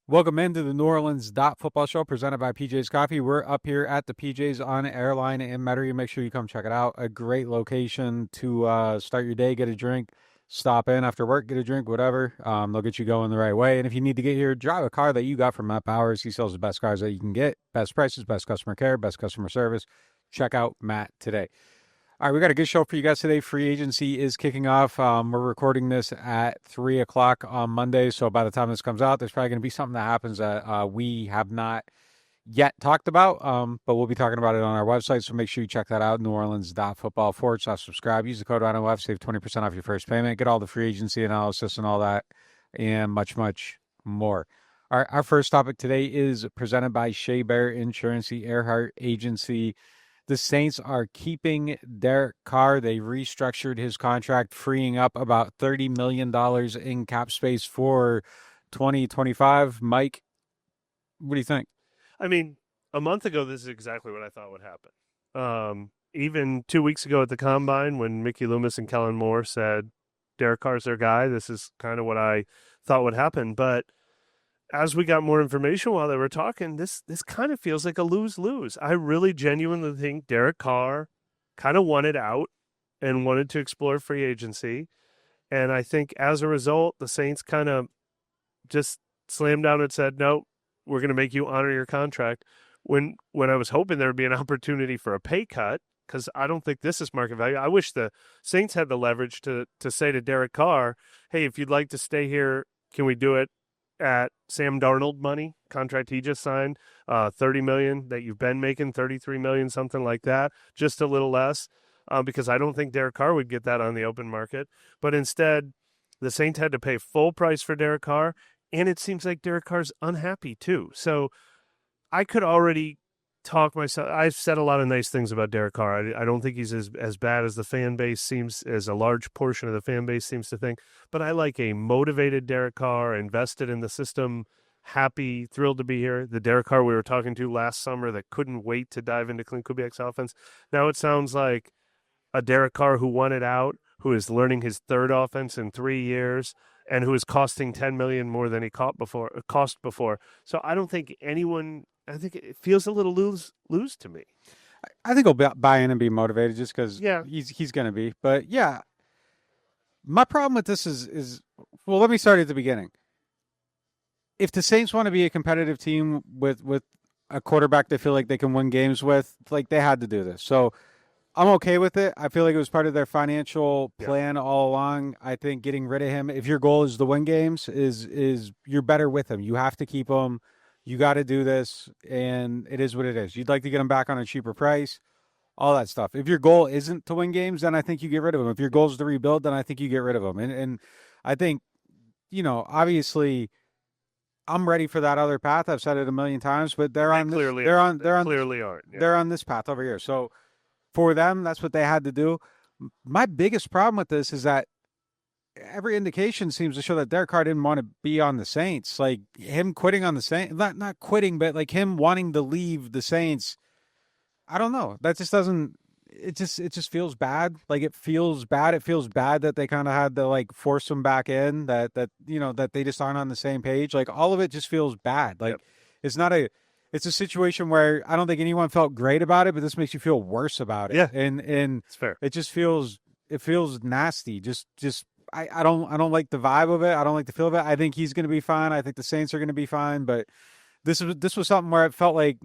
Welcome into the NewOrleans.Football show presented by PJ's Coffee. We're up here at the PJ's on Airline in Metairie. Make sure you come check it out. A great location to start your day, get a drink, stop in after work, get a drink, whatever. They'll get you going the right way. And if you need to get here, drive a car that you got from Matt Powers. He sells the best cars that you can get, best prices, best customer care, best customer service. Check out Matt today. All right, we got a good show for you guys today. Free agency is kicking off. We're recording this at 3 o'clock on Monday, so by the time this comes out, there's probably going to be something that happens that we have not yet talked about, but we'll be talking about it on our website, so make sure you check that out, NewOrleans.Football/subscribe. Use the code NOF, save 20% off your first payment, get all the free agency analysis and all that, and much, much more. Our first topic today is presented by Shea Bear Insurance, the Earhart Agency. The Saints are keeping Derek Carr. They restructured his contract, freeing up about $30 million in cap space for 2025. Mike, what do you think? I mean, a month ago, this is exactly what I thought would happen. Even 2 weeks ago at the Combine, when Mickey Loomis and Kellen Moore said, Derek Carr's their guy, this is kind of what I thought would happen. But as we got more information while they were talking, this kind of feels like a lose-lose. I really genuinely think Derek Carr kind of wanted out and wanted to explore free agency. And I think as a result, the Saints kind of just slammed down and said, no, we're going to make you honor your contract. When I was hoping there would be an opportunity for a pay cut, because I don't think this is market value. I wish the Saints had the leverage to say to Derek Carr, hey, if you'd like to stay here, can we do it at Sam Darnold money, contract he just signed, $30 million that you've been making, $33 million, something like that, just a little less, because I don't think Derek Carr would get that on the open market. But instead, the Saints had to pay full price for Derek Carr, and it seems like Derek Carr's unhappy too. So I could already talk myself. I've said a lot of nice things about Derek Carr. I don't think he's as bad as the fan base seems, as a large portion of the fan base seems to think. But I like a motivated Derek Carr, invested in the system, happy, thrilled to be here. The Derek Carr we were talking to last summer that couldn't wait to dive into Clint Kubiak's offense. Now it sounds like a Derek Carr who wanted out, who is learning his third offense in 3 years, and who is costing $10 million more than he cost before. So I don't think anyone. I think it feels a little lose to me. I think he'll buy in and be motivated just because Yeah, he's going to be. But yeah, my problem with this is well, let me start at the beginning. If the Saints want to be a competitive team with a quarterback they feel like they can win games with, like they had to do this. So I'm okay with it. I feel like it was part of their financial plan all along. I think getting rid of him, if your goal is to win games, is you're better with him. You have to keep him. You got to do this, and it is what it is. You'd like to get him back on a cheaper price, all that stuff. If your goal isn't to win games, then I think you get rid of him. If your goal is to rebuild, then I think you get rid of him. And I think, obviously, I'm ready for that other path. I've said it a million times, but they're on this. Clearly aren't. Yeah. They're on this path over here. So for them, that's what they had to do. My biggest problem with this is that every indication seems to show that Derek Carr didn't want to be on the Saints. Like him quitting on the Saints, not quitting, but like him wanting to leave the Saints. I don't know. That just doesn't. It just feels bad. Like it feels bad. It feels bad that they kind of had to like force him back in. That that they just aren't on the same page. Like all of it just feels bad. Like it's not a. It's a situation where I don't think anyone felt great about it, but this makes you feel worse about it. Yeah, and it's fair. It just feels nasty. Just I don't like the vibe of it. I don't like the feel of it. I think he's going to be fine. I think the Saints are going to be fine. But this was something where it felt like,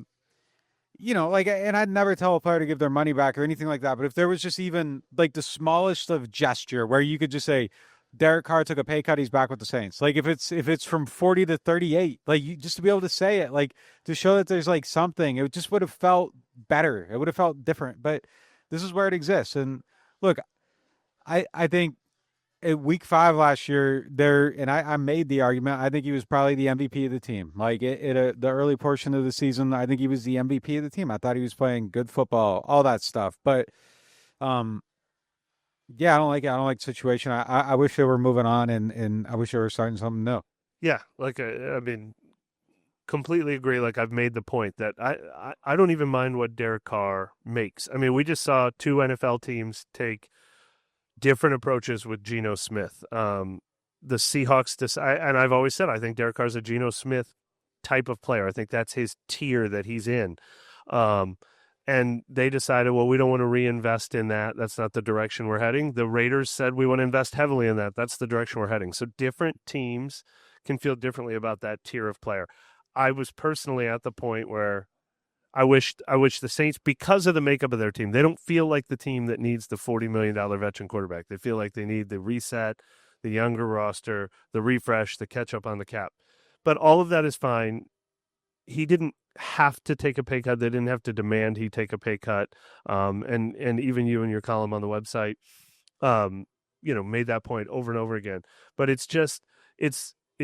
and I'd never tell a player to give their money back or anything like that. But if there was just even like the smallest of gesture where you could just say, Derek Carr took a pay cut, he's back with the Saints. Like if it's from 40 to 38, like just to be able to say it, like to show that there's like something, it just would have felt better. It would have felt different. But this is where it exists. And look, I think in week 5 last year, I made the argument. I think he was probably the MVP of the team. Like the early portion of the season, I think he was the MVP of the team. I thought he was playing good football, all that stuff. But, yeah, I don't like it. I don't like the situation. I wish they were moving on, and I wish they were starting something new. Yeah, like I mean, completely agree. Like I've made the point that I don't even mind what Derek Carr makes. I mean, we just saw 2 NFL teams take different approaches with Geno Smith. The Seahawks and I've always said I think Derek Carr's a Geno Smith type of player. I think that's his tier that he's in. And they decided, well, we don't want to reinvest in that. That's not the direction we're heading. The Raiders said we want to invest heavily in that. That's the direction we're heading. So different teams can feel differently about that tier of player. I was personally at the point where I wish the Saints, because of the makeup of their team, they don't feel like the team that needs the $40 million veteran quarterback. They feel like they need the reset, the younger roster, the refresh, the catch up on the cap. But all of that is fine. He didn't have to take a pay cut. They didn't have to demand he take a pay cut. And even you in your column on the website, made that point over and over again. But it's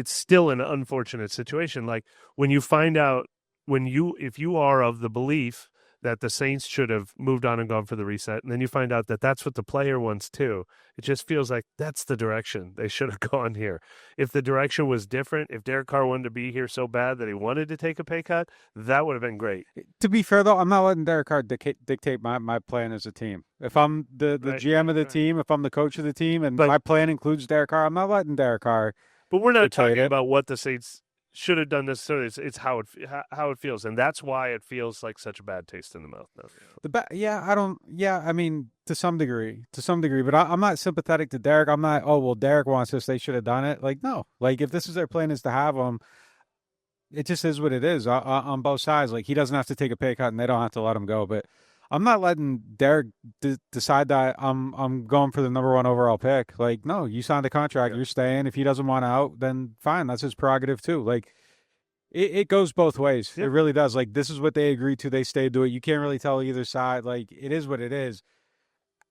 still an unfortunate situation. Like when you find out, if you are of the belief that the Saints should have moved on and gone for the reset, and then you find out that that's what the player wants too, it just feels like that's the direction they should have gone here. If the direction was different, if Derek Carr wanted to be here so bad that he wanted to take a pay cut, that would have been great. To be fair, though, I'm not letting Derek Carr dictate my plan as a team. If I'm the right, GM of the team, if I'm the coach of the team, and my plan includes Derek Carr, I'm not letting Derek Carr. But we're not talking about what the Saints should have done necessarily. It's how it feels, and that's why it feels like such a bad taste in the mouth now. I mean, to some degree, but I'm not sympathetic to Derek. I'm not. Oh well, Derek wants this. They should have done it. Like no, like if this is their plan is to have him, it just is what it is on both sides. Like he doesn't have to take a pay cut, and they don't have to let him go. But I'm not letting Derek decide that I'm going for the number 1 overall pick. Like, no, you signed a contract, you're staying. If he doesn't want out, then fine, that's his prerogative too. Like, it goes both ways. It really does. Like, this is what they agreed to. They stayed to it. You can't really tell either side. Like, it is what it is.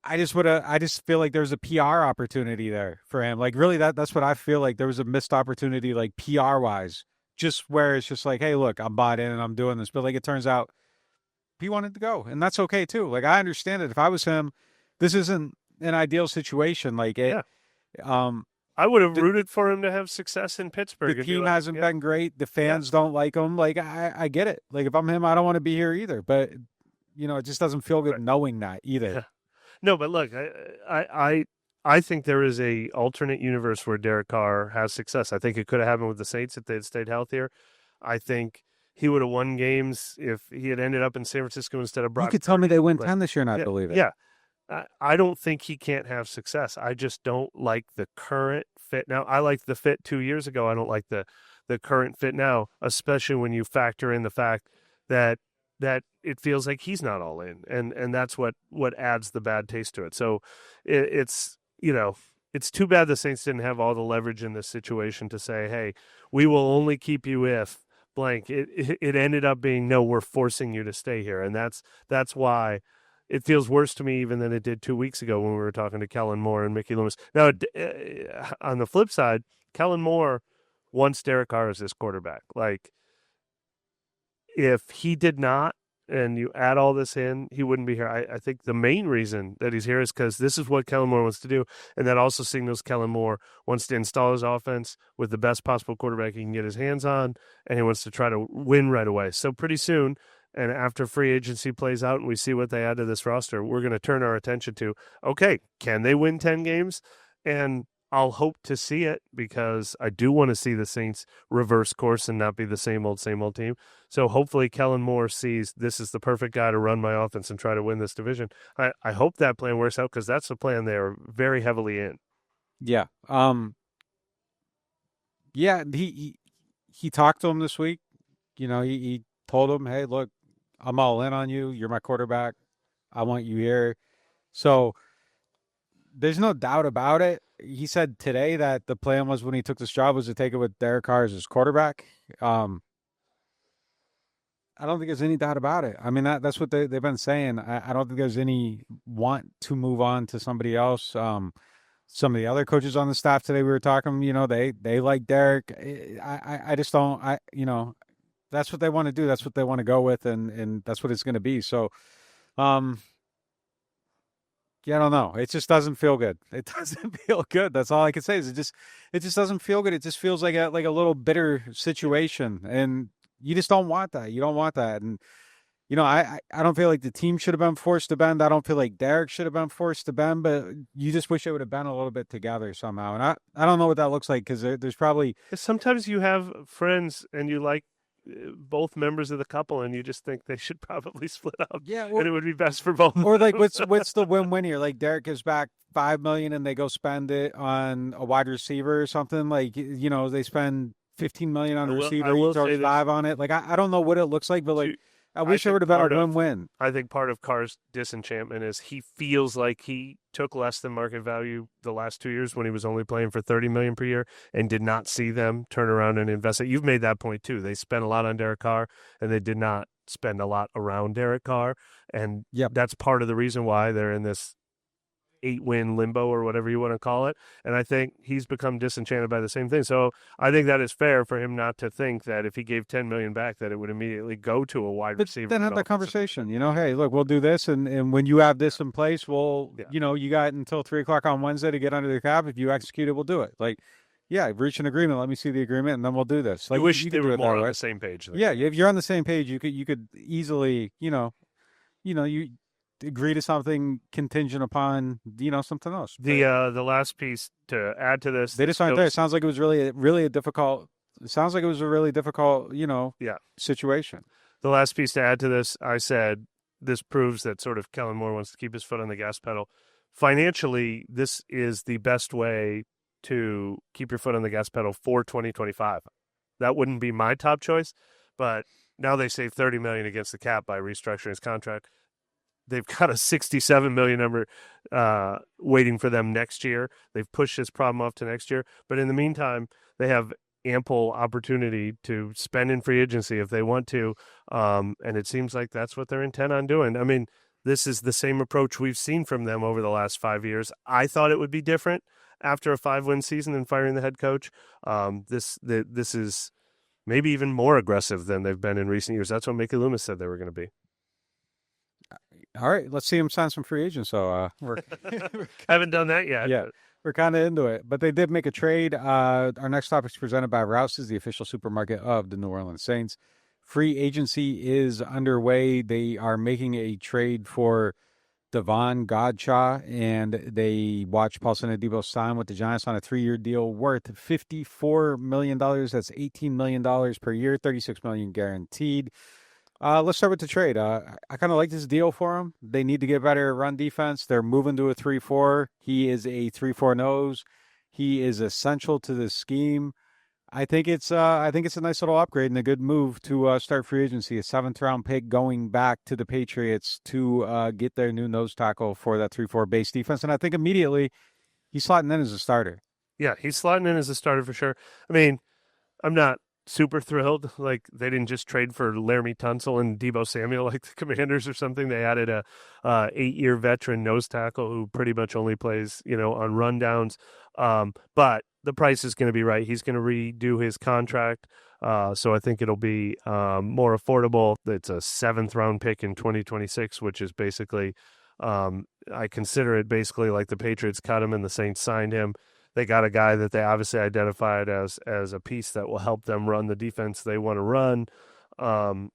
I just feel like there's a PR opportunity there for him. Like, really, that's what I feel like. There was a missed opportunity, like PR wise, just where it's just like, hey, look, I'm bought in and I'm doing this. But like, it turns out he wanted to go, and that's okay too. Like I understand it. If I was him, this isn't an ideal situation. Like it. Yeah. I would have rooted for him to have success in Pittsburgh. The team hasn't been great. The fans don't like him. Like I get it. Like if I'm him, I don't want to be here either. But it just doesn't feel good knowing that either. Yeah. No, but look, I think there is a alternate universe where Derek Carr has success. I think it could have happened with the Saints if they had stayed healthier. I think he would have won games if he had ended up in San Francisco instead of Brock. You could tell me they win 10 this year and I believe it. Yeah. I don't think he can't have success. I just don't like the current fit. Now, I liked the fit 2 years ago. I don't like the current fit now, especially when you factor in the fact that it feels like he's not all in. And that's what adds the bad taste to it. So it's too bad the Saints didn't have all the leverage in this situation to say, hey, we will only keep you if blank. It ended up being, no, we're forcing you to stay here. And that's why it feels worse to me even than it did 2 weeks ago when we were talking to Kellen Moore and Mickey Loomis. Now, on the flip side, Kellen Moore wants Derek Carr as his quarterback. Like, if he did not, and you add all this in, he wouldn't be here. I think the main reason that he's here is because this is what Kellen Moore wants to do, and that also signals Kellen Moore wants to install his offense with the best possible quarterback he can get his hands on, and he wants to try to win right away. So pretty soon, and after free agency plays out and we see what they add to this roster, we're going to turn our attention to, okay, can they win 10 games? And I'll hope to see it because I do want to see the Saints reverse course and not be the same old team. So hopefully Kellen Moore sees this is the perfect guy to run my offense and try to win this division. I hope that plan works out because that's the plan they are very heavily in. Yeah. He talked to him this week. He told him, hey, look, I'm all in on you. You're my quarterback. I want you here. So there's no doubt about it. He said today that the plan was when he took this job was to take it with Derek Carr as his quarterback. I don't think there's any doubt about it. I mean, that's what they've been saying. I don't think there's any want to move on to somebody else. Some of the other coaches on the staff today we were talking, they like Derek. I just don't, that's what they want to do. That's what they want to go with, and that's what it's going to be. So, yeah, I don't know. It just doesn't feel good. It doesn't feel good. That's all I can say. Is it just doesn't feel good. It just feels like a little bitter situation, and you just don't want that. You don't want that, and I don't feel like the team should have been forced to bend. I don't feel like Derek should have been forced to bend, but you just wish it would have been a little bit together somehow. And I don't know what that looks like because there's probably sometimes you have friends and you like both members of the couple, and you just think they should probably split up, Yeah, and it would be best for both. or like what's the win-win here? Like Derek gives back $5 million and they go spend it on a wide receiver or something. Like they spend $15 million on a I receiver. He will throws say this, 5 on it. Like I don't know what it looks like, but like to, I I wish it think would have been a part of win-win. I think part of Carr's disenchantment is he feels like he took less than market value the last 2 years when he was only playing for $30 million per year and did not see them turn around and invest it. You've made that point too. They spent a lot on Derek Carr and they did not spend a lot around Derek Carr, and Yep. that's part of the reason why they're in this 8-win limbo or whatever you want to call it. And I think he's become disenchanted by the same thing. So I think that is fair for him not to think that if he gave $10 million back, that it would immediately go to a wide But receiver. then have that conversation. Hey, look, we'll do this, and when you have this in place, you got until 3:00 on Wednesday to get under the cap. If you execute it, we'll do it. Like, yeah, reach an agreement. Let me see the agreement, and then we'll do this. Like, I wish you they could do were it more that on way. the same page. Yeah, if you're on the same page, you could easily, you agree to something contingent upon, something else. The last piece to add to this, They just aren't there. It sounds like it was really a difficult. It sounds like it was a really difficult, situation. The last piece to add to this, I said this proves that sort of Kellen Moore wants to keep his foot on the gas pedal. Financially, this is the best way to keep your foot on the gas pedal for 2025. That wouldn't be my top choice, but now they save $30 million against the cap by restructuring his contract. They've got a $67 million number waiting for them next year. They've pushed this problem off to next year. But in the meantime, they have ample opportunity to spend in free agency if they want to. And it seems like that's what they're intent on doing. I mean, this is the same approach we've seen from them over the last 5 years. I thought it would be different after a 5-win season and firing the head coach. This is maybe even more aggressive than they've been in recent years. That's what Mickey Loomis said they were going to be. All right, let's see him sign some free agents. So we're haven't done that yet. Yeah, we're kind of into it. But they did make a trade. Our next topic is presented by Rouse's, the official supermarket of the New Orleans Saints. Free agency is underway. They are making a trade for Devon Godchaux, and they watched Paulson Adebo sign with the Giants on a 3-year deal worth $54 million. That's $18 million per year, $36 million guaranteed. Let's start with the trade. I kind of like this deal for them. They need to get better run defense. They're moving to a 3-4. He is a 3-4 nose. He is essential to the scheme. I think it's a nice little upgrade and a good move to start free agency. A 7th-round pick going back to the Patriots to get their new nose tackle for that 3-4 base defense. And I think immediately he's slotting in as a starter. Yeah, he's slotting in as a starter for sure. I mean, I'm not super thrilled. Like, they didn't just trade for Laramie Tunsil and Deebo Samuel like the Commanders or something. They added a 8-year veteran nose tackle who pretty much only plays, on rundowns. But the price is going to be right. He's going to redo his contract. So I think it'll be more affordable. It's a 7th-round pick in 2026, which is basically, I consider it basically like the Patriots cut him and the Saints signed him. They got a guy that they obviously identified as a piece that will help them run the defense they want to run.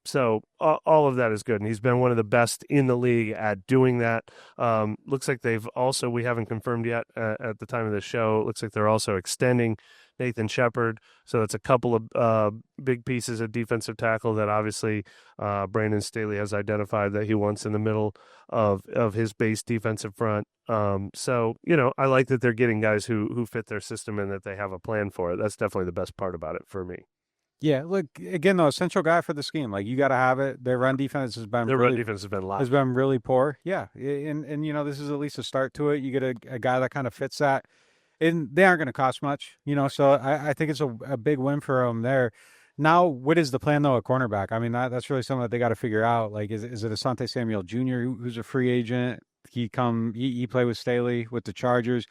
So all of that is good. And he's been one of the best in the league at doing that. Looks like they've also, we haven't confirmed yet at the time of the show, it looks like they're also extending Nathan Shepard. So that's a couple of big pieces of defensive tackle that obviously Brandon Staley has identified that he wants in the middle of his base defensive front. So, I like that they're getting guys who fit their system and that they have a plan for it. That's definitely the best part about it for me. Yeah, look, again, though, essential guy for the scheme. Like, you got to have it. Their run defense has been really poor. Yeah, and this is at least a start to it. You get a guy that kind of fits that. And they aren't going to cost much, so I think it's a big win for them there. Now, what is the plan, though, at cornerback? I mean, that's really something that they got to figure out. Like, is it Asante Samuel Jr., who's a free agent? He played with Staley with the Chargers.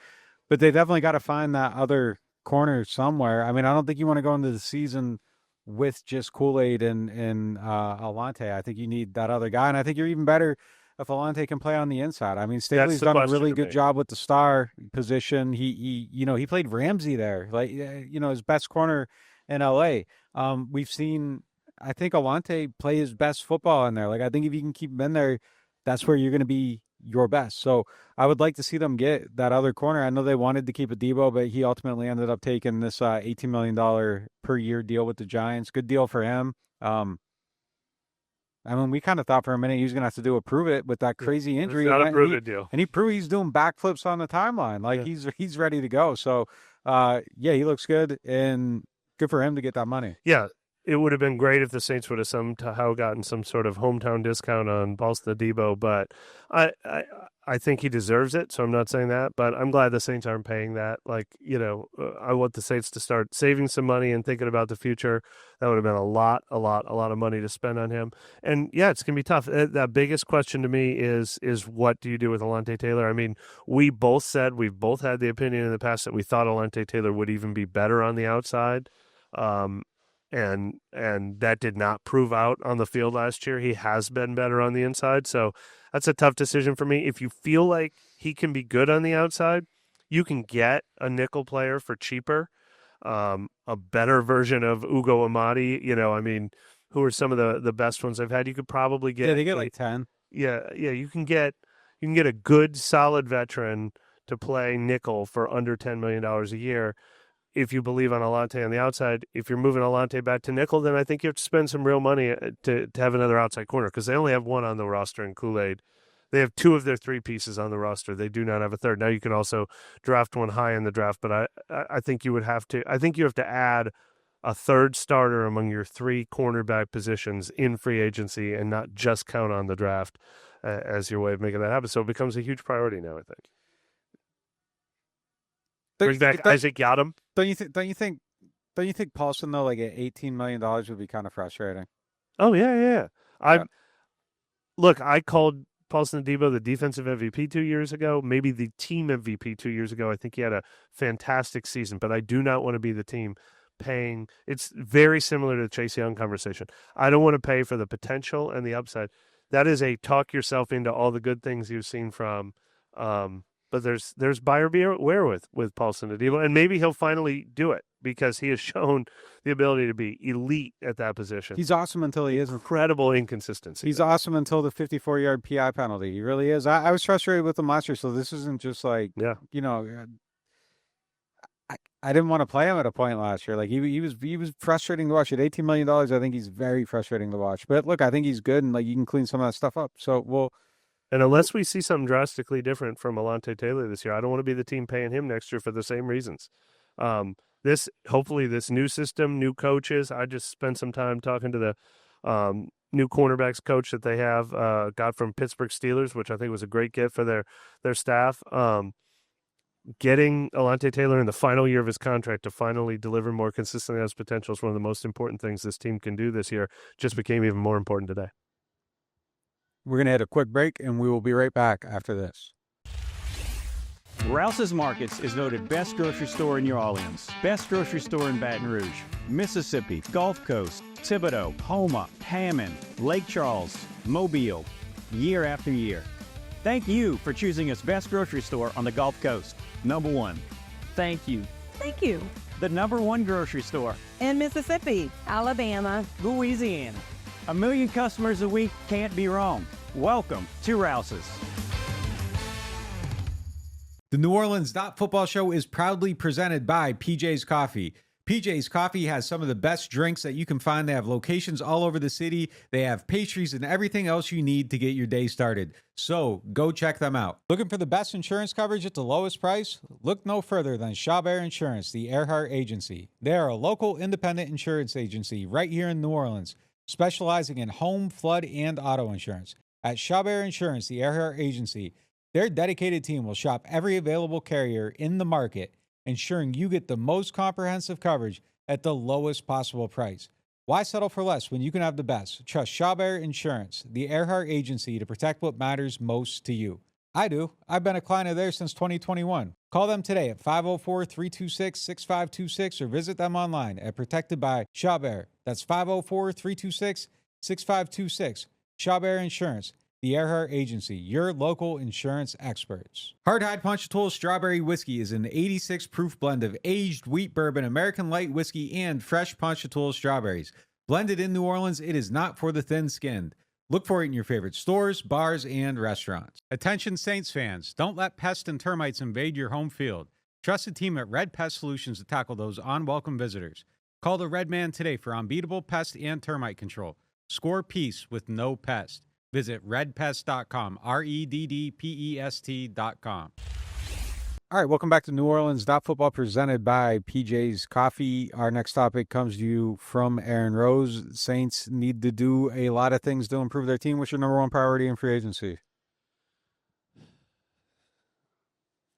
But they definitely got to find that other corner somewhere. I mean, I don't think you want to go into the season with just Kool-Aid and Alante. I think you need that other guy. And I think you're even better if Alante can play on the inside. I mean, Staley's done a really good job with the star position. He played Ramsey there, like, his best corner in LA. We've seen, I think, Alante play his best football in there. Like, I think if you can keep him in there, that's where you're going to be your best. So I would like to see them get that other corner. I know they wanted to keep Adebo, but he ultimately ended up taking this $18 million per year deal with the Giants. Good deal for him. I mean, we kind of thought for a minute he was going to have to do a prove it with that crazy injury. It's not a prove it deal. And he proved he's doing backflips on the timeline. Like he's ready to go. So, yeah, he looks good, and good for him to get that money. Yeah, it would have been great if the Saints would have somehow gotten some sort of hometown discount on Boston Adebo, but I think he deserves it, so I'm not saying that, but I'm glad the Saints aren't paying that. Like, I want the Saints to start saving some money and thinking about the future. That would have been a lot of money to spend on him. And yeah, it's going to be tough. The biggest question to me is what do you do with Alontae Taylor? I mean, we've both had the opinion in the past that we thought Alontae Taylor would even be better on the outside. And that did not prove out on the field last year. He has been better on the inside, so that's a tough decision for me. If you feel like he can be good on the outside, you can get a nickel player for cheaper, a better version of Ugo Amadi. I mean, who are some of the best ones I've had? You could probably get. Yeah, they get like 10. Yeah. You can get a good, solid veteran to play nickel for under $10 million a year. If you believe on Alontae on the outside, if you're moving Alontae back to nickel, then I think you have to spend some real money to have another outside corner, because they only have one on the roster in Kool-Aid. They have two of their three pieces on the roster. They do not have a third. Now you can also draft one high in the draft, but I think you would have to. I think you have to add a third starter among your three cornerback positions in free agency, and not just count on the draft as your way of making that happen. So it becomes a huge priority now, I think. Bring back Isaac Yiadom. Don't you think Paulson, though, like at $18 million would be kind of frustrating? Oh yeah. Look, I called Paulson Adebo the defensive MVP 2 years ago, maybe the team MVP 2 years ago. I think he had a fantastic season, but I do not want to be the team paying. It's very similar to the Chase Young conversation. I don't want to pay for the potential and the upside. That is a talk yourself into all the good things you've seen from. But there's buyer beware with Paulson Adebo, and maybe he'll finally do it, because he has shown the ability to be elite at that position. He's awesome until he isn't. Incredible inconsistency. He's awesome until the 54-yard PI penalty. He really is. I was frustrated with him last year, so this isn't just like, I didn't want to play him at a point last year. Like he was frustrating to watch. At $18 million, I think he's very frustrating to watch. But look, I think he's good, and like you can clean some of that stuff up. So we'll. And unless we see something drastically different from Alontae Taylor this year, I don't want to be the team paying him next year for the same reasons. Hopefully this new system, new coaches. I just spent some time talking to the new cornerbacks coach that they have, got from Pittsburgh Steelers, which I think was a great get for their staff. Getting Alontae Taylor in the final year of his contract to finally deliver more consistently on his potential is one of the most important things this team can do this year. Just became even more important today. We're going to hit a quick break, and we will be right back after this. Rouse's Markets is voted best grocery store in New Orleans, best grocery store in Baton Rouge, Mississippi, Gulf Coast, Thibodaux, Houma, Hammond, Lake Charles, Mobile, year after year. Thank you for choosing us best grocery store on the Gulf Coast. Number one. Thank you. Thank you. The number one grocery store In Mississippi, Alabama, Louisiana. 1 million customers a week can't be wrong. Welcome to Rouse's. The NewOrleans.Football show is proudly presented by PJ's Coffee. PJ's Coffee has some of the best drinks that you can find. They have locations all over the city. They have pastries and everything else you need to get your day started. So go check them out. Looking for the best insurance coverage at the lowest price? Look no further than Chabert Insurance, the Earhart Agency. They are a local independent insurance agency right here in New Orleans, specializing in home, flood, and auto insurance. At Chabert Insurance, the Earhart Agency, their dedicated team will shop every available carrier in the market, ensuring you get the most comprehensive coverage at the lowest possible price. Why settle for less when you can have the best? Trust Chabert Insurance, the Earhart Agency, to protect what matters most to you. I do. I've been a client of theirs since 2021. Call them today at 504-326-6526 or visit them online at Protected by Chabert. That's 504-326-6526. Chabert Insurance, the Earhart Agency, your local insurance experts. Hard Hide Ponchatoula Strawberry Whiskey is an 86 proof blend of aged wheat bourbon, American light whiskey, and fresh Ponchatoula strawberries. Blended in New Orleans, it is not for the thin-skinned. Look for it in your favorite stores, bars, and restaurants. Attention Saints fans, don't let pests and termites invade your home field. Trust the team at Red Pest Solutions to tackle those unwelcome visitors. Call the Red Man today for unbeatable pest and termite control. Score peace with no pest. Visit redpest.com, REDDPEST.com. All right, welcome back to NewOrleans.Football presented by PJ's Coffee. Our next topic comes to you from Aaron Rose. Saints need to do a lot of things to improve their team. What's your number one priority in free agency?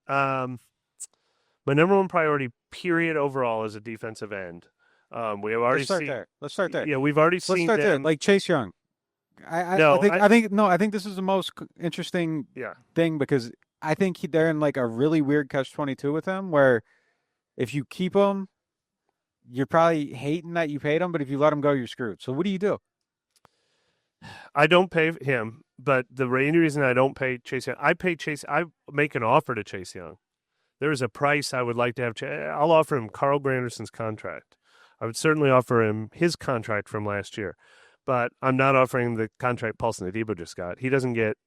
My number one priority, period, overall, is a defensive end. We have already Let's start seen. there. Let's start there. Yeah, we've already Let's seen start there. them. Like Chase Young. No, I think this is the most interesting thing because I think they're in like a really weird catch-22 with him where if you keep him, you're probably hating that you paid him, but if you let him go, you're screwed. So what do you do? I don't pay him, but the only reason I don't pay Chase Young, I make an offer to Chase Young. There is a price I would like to have. I'll offer him Carl Granderson's contract. I would certainly offer him his contract from last year, but I'm not offering the contract Paulson Adebo just got. He doesn't get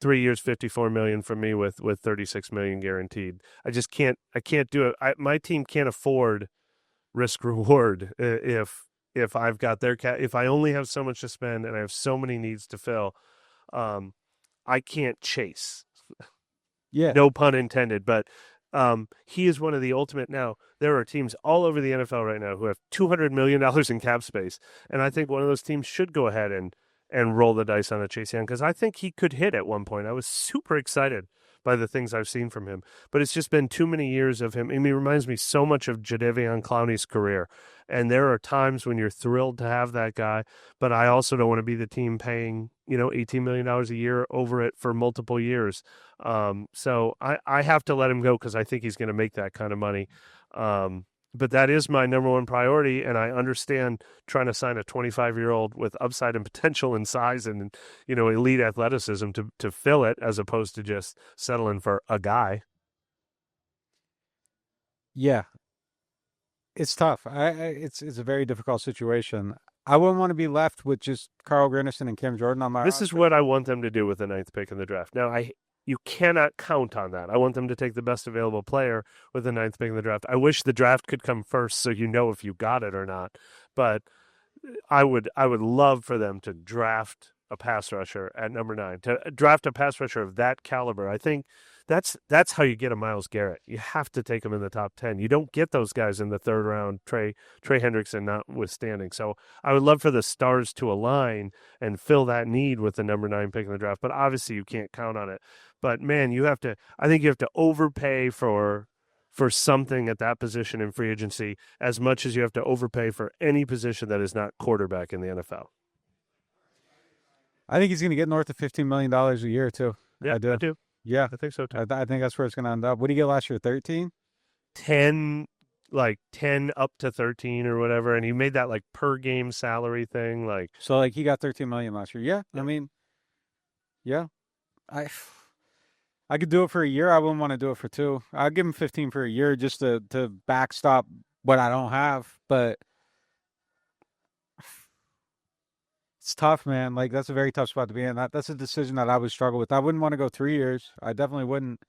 3 years, $54 million from me with $36 million guaranteed. I just can't. I can't do it. My team can't afford risk reward if I've got if I only have so much to spend and I have so many needs to fill. I can't chase. Yeah, no pun intended, but. He is one of the ultimate. Now, there are teams all over the NFL right now who have $200 million in cap space, and I think one of those teams should go ahead and roll the dice on a Chase Young because I think he could hit at one point. I was super excited by the things I've seen from him, but it's just been too many years of him. I mean, he reminds me so much of Jadeveon Clowney's career, and there are times when you're thrilled to have that guy, but I also don't want to be the team paying $18 million a year over it for multiple years. So I have to let him go because I think he's going to make that kind of money. But that is my number one priority, and I understand trying to sign a 25-year-old with upside and potential and size and elite athleticism to fill it as opposed to just settling for a guy. Yeah, it's tough. It's a very difficult situation. I wouldn't want to be left with just Carl Granderson and Cam Jordan on my This is what I want them to do with the 9th pick in the draft. Now, you cannot count on that. I want them to take the best available player with the 9th pick in the draft. I wish the draft could come first so you know if you got it or not. But I would love for them to draft a pass rusher at number 9, to draft a pass rusher of that caliber. I think that's how you get a Myles Garrett. You have to take him in the top 10. You don't get those guys in the 3rd round, Trey Hendrickson notwithstanding. So I would love for the stars to align and fill that need with the number 9 pick in the draft. But obviously you can't count on it. But man, I think you have to overpay for something at that position in free agency as much as you have to overpay for any position that is not quarterback in the NFL. I think he's going to get north of $15 million a year too. Yeah, I do. Yeah, I think so too. I think that's where it's going to end up. What did he get last year? 13? 10 up to 13 or whatever, and he made that like per game salary thing. So he got 13 million last year. Yeah. I mean, yeah, I could do it for a year. I wouldn't want to do it for 2. I'd give him 15 for a year just to backstop what I don't have. But it's tough, man. That's a very tough spot to be in. That's a decision that I would struggle with. I wouldn't want to go 3 years. I definitely wouldn't.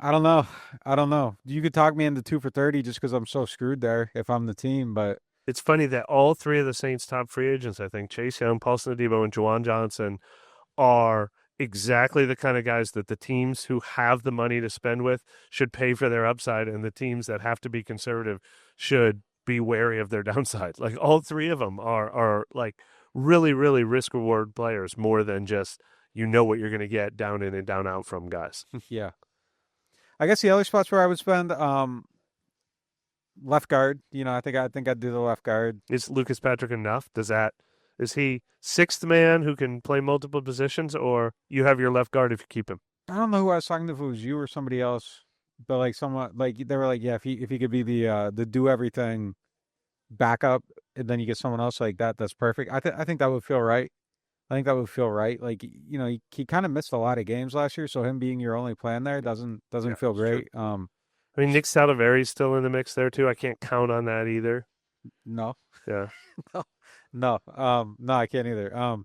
I don't know. You could talk me into 2 for 30 just because I'm so screwed there if I'm the team. But it's funny that all 3 of the Saints' top free agents, I think, Chase Young, Paulson Adebo, and Juwan Johnson, are exactly the kind of guys that the teams who have the money to spend with should pay for their upside, and the teams that have to be conservative should be wary of their downside. All 3 of them are really, really risk reward players more than just what you're going to get down in and down out from guys. Yeah. I guess the other spots where I would spend left guard. I think I'd do the left guard. Is Lucas Patrick enough? Is he 6th man who can play multiple positions, or you have your left guard if you keep him? I don't know who I was talking to, if it was you or somebody else, but someone they were yeah, if he could be the do everything backup, and then you get someone else like that, that's perfect. I think that would feel right. I think that would feel right. He kind of missed a lot of games last year, so him being your only plan there doesn't feel great. I mean, Nick Salivari's still in the mix there too. I can't count on that either. No. Yeah. No, I can't either.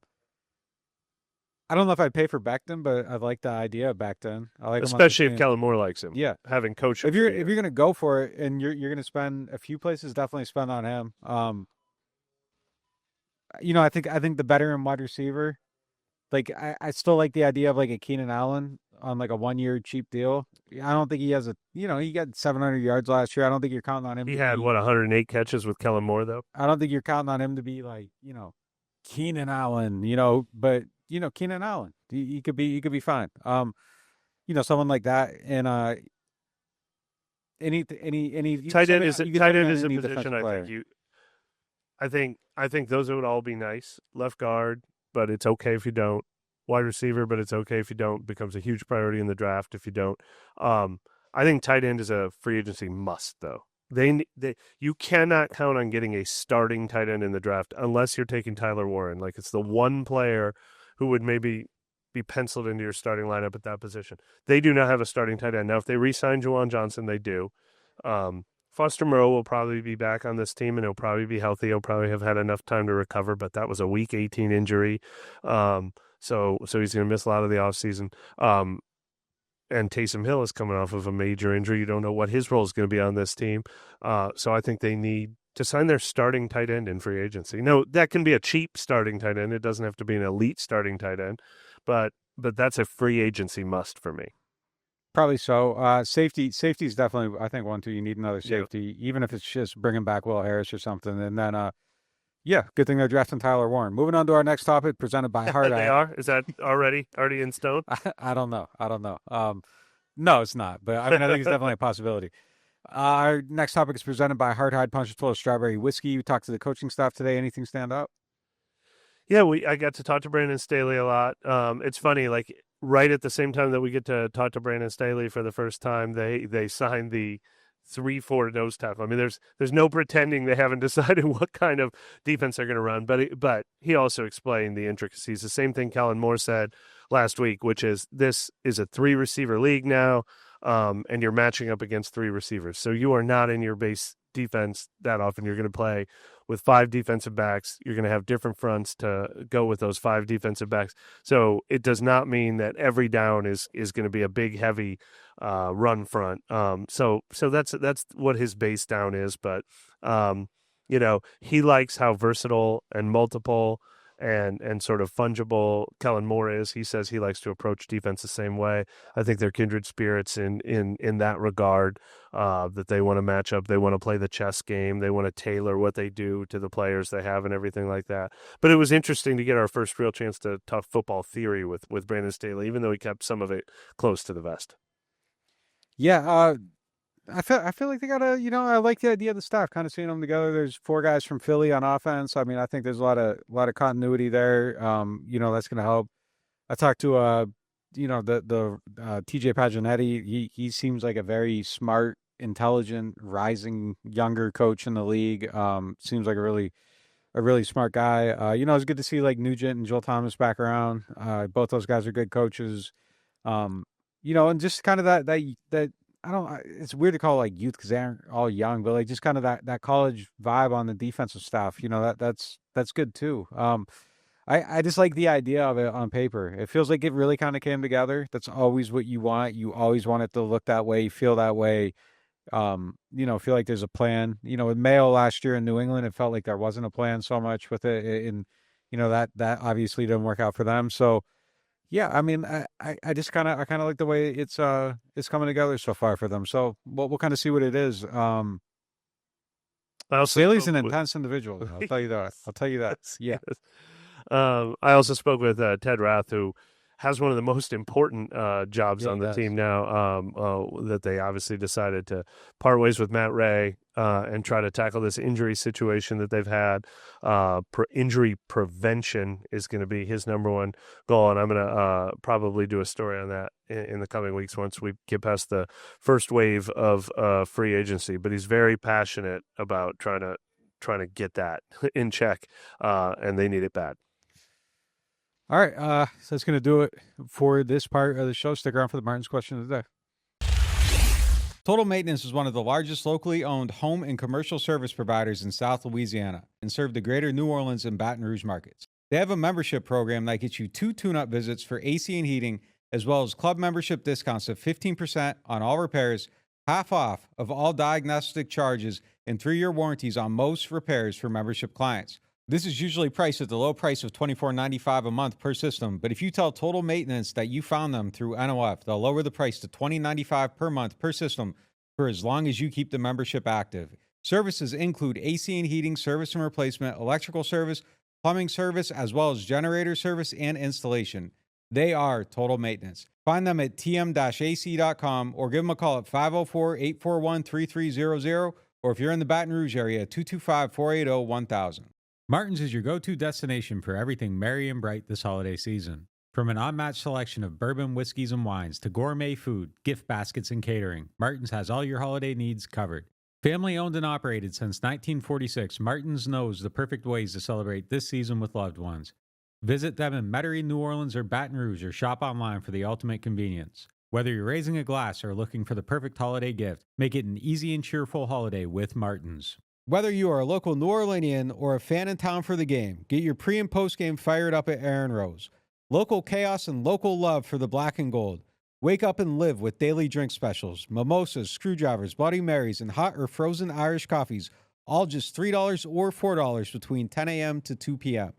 I don't know if I'd pay for Becton, but I like the idea of Becton. I like him on the Especially if team. Kellen Moore likes him. Yeah. Having coached him. If you're gonna go for it and you're gonna spend a few places, definitely spend on him. I think the veteran wide receiver, like I still like the idea of like a Keenan Allen on like a 1-year cheap deal. I don't think he has he got 700 yards last year. I don't think you're counting on him. He had 108 catches with Kellen Moore though. I don't think you're counting on him to be like Keenan Allen. But Keenan Allen, he could be fine. Someone like that, and any tight end is a any position I think those would all be nice. Left guard, but it's okay if you don't. Wide receiver, but it's okay if you don't. Becomes a huge priority in the draft if you don't. I think tight end is a free agency must though. You cannot count on getting a starting tight end in the draft unless you're taking Tyler Warren. Like it's the one player who would maybe be penciled into your starting lineup at that position. They do not have a starting tight end. Now, if they re-sign Juwan Johnson, they do. Foster Moreau will probably be back on this team, and he'll probably be healthy. He'll probably have had enough time to recover, but that was a Week 18 injury. So he's going to miss a lot of the offseason. And Taysom Hill is coming off of a major injury. You don't know what his role is going to be on this team. So I think they need to sign their starting tight end in free agency. No, that can be a cheap starting tight end. It doesn't have to be an elite starting tight end. But that's a free agency must for me. Probably so. Safety is definitely, I think, one, too. You need another safety, even if it's just bringing back Will Harris or something. And then, good thing they're drafting Tyler Warren. Moving on to our next topic, presented by Hard Eye. They are? Is that already in stone? I don't know. No, it's not. But, I think it's definitely a possibility. Our next topic is presented by Hard Hide Punch Full of Strawberry Whiskey. We talked to the coaching staff today. Anything stand out? Yeah, I got to talk to Brandon Staley a lot. It's funny, like right at the same time that we get to talk to Brandon Staley for the first time, they signed the 3-4 nose tackle. I mean, there's no pretending they haven't decided what kind of defense they're going to run. But he also explained the intricacies. The same thing Kellen Moore said last week, which is this is a 3-receiver league now, and you're matching up against 3 receivers. So you are not in your base defense that often. You're going to play with 5 defensive backs. You're going to have different fronts to go with those 5 defensive backs. So it does not mean that every down is going to be a big, heavy run front. So that's what his base down is. But, he likes how versatile and multiple and sort of fungible Kellen Moore is. He says he likes to approach defense the same way. I think they're kindred spirits in that regard, that they want to match up. They want to play the chess game. They want to tailor what they do to the players they have and everything like that. But it was interesting to get our first real chance to talk football theory with Brandon Staley, even though he kept some of it close to the vest. Yeah, I feel like they got I like the idea of the staff, kind of seeing them together. There's 4 guys from Philly on offense. I mean, I think there's a lot of continuity there. That's going to help. I talked to the TJ Paginetti. He seems like a very smart, intelligent, rising younger coach in the league. Seems like a really smart guy. It's good to see like Nugent and Joel Thomas back around. Both those guys are good coaches. And just kind of that it's weird to call like youth because they're all young, but like just kind of that college vibe on the defensive staff, that's good too. I just like the idea of it on paper. It feels like it really kind of came together. That's always what you want. You always want it to look that way, feel that way. Feel like there's a plan. With Mayo last year in New England, it felt like there wasn't a plan so much with it. And, that obviously didn't work out for them. So, yeah, I mean, I just kind of like the way it's coming together so far for them. So we'll kind of see what it is. Staley's an intense individual. I'll tell you that. Yeah. I also spoke with Ted Rath, who has one of the most important jobs on the team now, that they obviously decided to part ways with Matt Ray and try to tackle this injury situation that they've had. Injury prevention is going to be his number one goal, and I'm going to probably do a story on that in the coming weeks once we get past the first wave of free agency. But he's very passionate about trying to get that in check, and they need it bad. All right, so that's going to do it for this part of the show. Stick around for the Martin's question of the day. Total Maintenance is one of the largest locally owned home and commercial service providers in South Louisiana and serve the greater New Orleans and Baton Rouge markets. They have a membership program that gets you 2 tune-up visits for AC and heating, as well as club membership discounts of 15% on all repairs, half off of all diagnostic charges, and 3-year warranties on most repairs for membership clients. This is usually priced at the low price of $24.95 a month per system, but if you tell Total Maintenance that you found them through NOF, they'll lower the price to $20.95 per month per system for as long as you keep the membership active. Services include AC and heating service and replacement, electrical service, plumbing service, as well as generator service and installation. They are Total Maintenance. Find them at tm-ac.com or give them a call at 504-841-3300, or if you're in the Baton Rouge area, 225-480-1000. Martin's is your go-to destination for everything merry and bright this holiday season. From an unmatched selection of bourbon, whiskeys, and wines to gourmet food, gift baskets, and catering, Martin's has all your holiday needs covered. Family owned and operated since 1946, Martin's knows the perfect ways to celebrate this season with loved ones. Visit them in Metairie, New Orleans, or Baton Rouge, or shop online for the ultimate convenience. Whether you're raising a glass or looking for the perfect holiday gift, make it an easy and cheerful holiday with Martin's. Whether you are a local New Orleanian or a fan in town for the game, get your pre- and post-game fired up at Aaron Rose. Local chaos and local love for the black and gold. Wake up and live with daily drink specials, mimosas, screwdrivers, Bloody Marys, and hot or frozen Irish coffees, all just $3 or $4 between 10 a.m. to 2 p.m.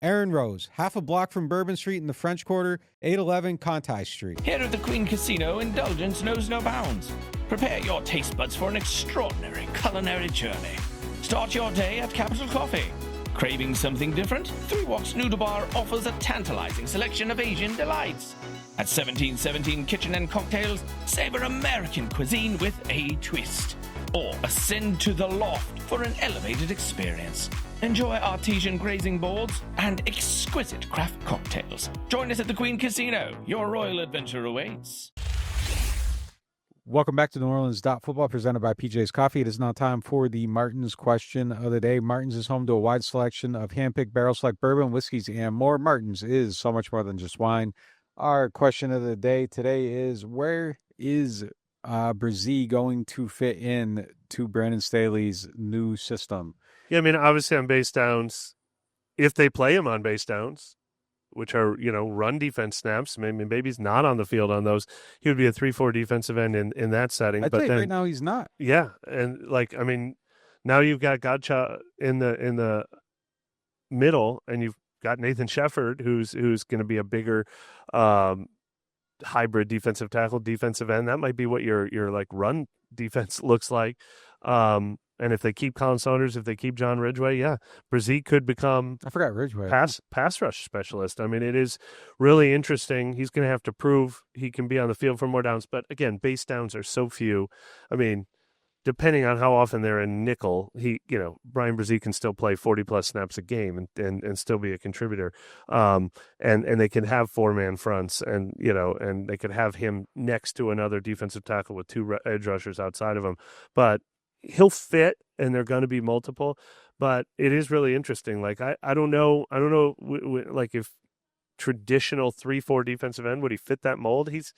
Aaron Rose, half a block from Bourbon Street in the French Quarter, 811 Conti Street. Here at the Queen Casino, indulgence knows no bounds. Prepare your taste buds for an extraordinary culinary journey. Start your day at Capital Coffee. Craving something different? 3 Walks Noodle Bar offers a tantalizing selection of Asian delights. At 1717 Kitchen and Cocktails, savor American cuisine with a twist. Or ascend to the loft for an elevated experience. Enjoy artesian grazing boards and exquisite craft cocktails. Join us at the Queen Casino. Your royal adventure awaits. Welcome back to NewOrleans.Football, presented by PJ's Coffee. It is now time for the Martin's question of the day. Martin's is home to a wide selection of hand-picked barrel-select bourbon, whiskeys, and more. Martin's is so much more than just wine. Our question of the day today is, where is Bresee going to fit in to Brandon Staley's new system? Yeah, I mean, obviously on base downs, if they play him on base downs, which are, run defense snaps, maybe he's not on the field on those, he would be a 3-4 defensive end in that setting. But right now he's not. Yeah, and now you've got Godchaux in the middle, and you've got Nathan Shefford, who's going to be a bigger hybrid defensive tackle, defensive end. That might be what your run defense looks like. And if they keep Colin Saunders, if they keep John Ridgway, yeah, Bresee could become I forgot Ridgway. pass rush specialist. I mean, it is really interesting. He's going to have to prove he can be on the field for more downs. But again, base downs are so few. I mean, depending on how often they're in nickel, Bryan Bresee can still play 40-plus snaps a game and still be a contributor. And they can have 4-man fronts, and they could have him next to another defensive tackle with 2 edge rushers outside of him. But he'll fit, and they're going to be multiple. But it is really interesting. Like, I don't know, like, if traditional 3-4 defensive end, would he fit that mold? He's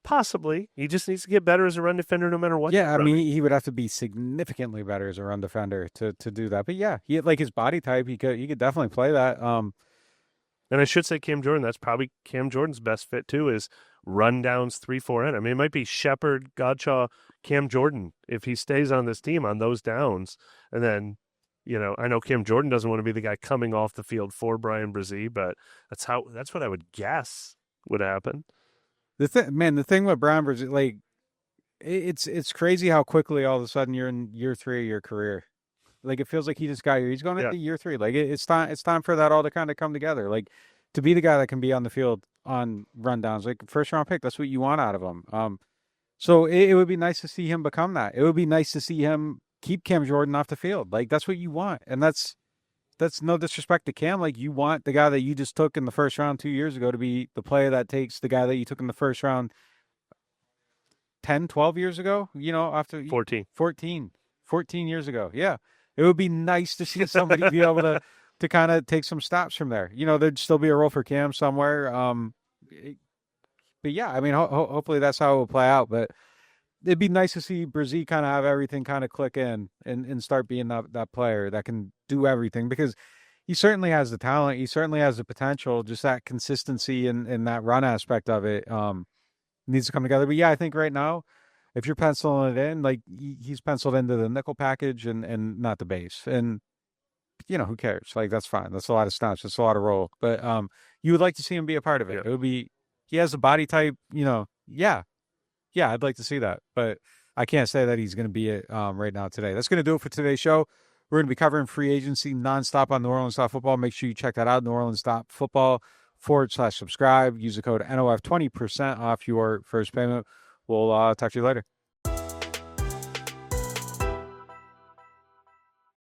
possibly. He just needs to get better as a run defender no matter what. Yeah, I mean, he would have to be significantly better as a run defender to do that. But yeah, he like his body type, he could definitely play that. And I should say Cam Jordan, that's probably Cam Jordan's best fit too, is run downs 3-4 end. I mean, it might be Shepard, Godchaux, Cam Jordan if he stays on this team on those downs. And then, I know Cam Jordan doesn't want to be the guy coming off the field for Bryan Bresee, but that's what I would guess would happen. The thing with Bryan Bresee, like, it's crazy how quickly all of a sudden you're in year 3 of your career. Like, it feels like he just got here. He's going into year 3. Like, it's time for that all to kind of come together. Like, to be the guy that can be on the field on rundowns, like first round pick, that's what you want out of him. So it would be nice to see him become that. It would be nice to see him keep Cam Jordan off the field. Like, that's what you want. And that's no disrespect to Cam. Like, you want the guy that you just took in the first round 2 years ago to be the player that takes the guy that you took in the first round 10, 12 years ago, after 14 years ago. Yeah. It would be nice to see somebody be able to kind of take some stops from there. There'd still be a role for Cam somewhere. But yeah, I mean, hopefully that's how it will play out. But it'd be nice to see Bresee kind of have everything kind of click in and start being that player that can do everything, because he certainly has the talent. He certainly has the potential. Just that consistency and that run aspect of it needs to come together. But yeah, I think right now, if you're penciling it in, like he's penciled into the nickel package and not the base. And who cares? Like that's fine. That's a lot of snaps. That's a lot of roll. But you would like to see him be a part of it. Yeah. It would be. He has a body type. Yeah, I'd like to see that. But I can't say that he's going to be it right now today. That's going to do it for today's show. We're going to be covering free agency nonstop on NewOrleans.Football. Make sure you check that out, NewOrleans.Football /subscribe. Use the code NOF, 20% off your first payment. We'll talk to you later.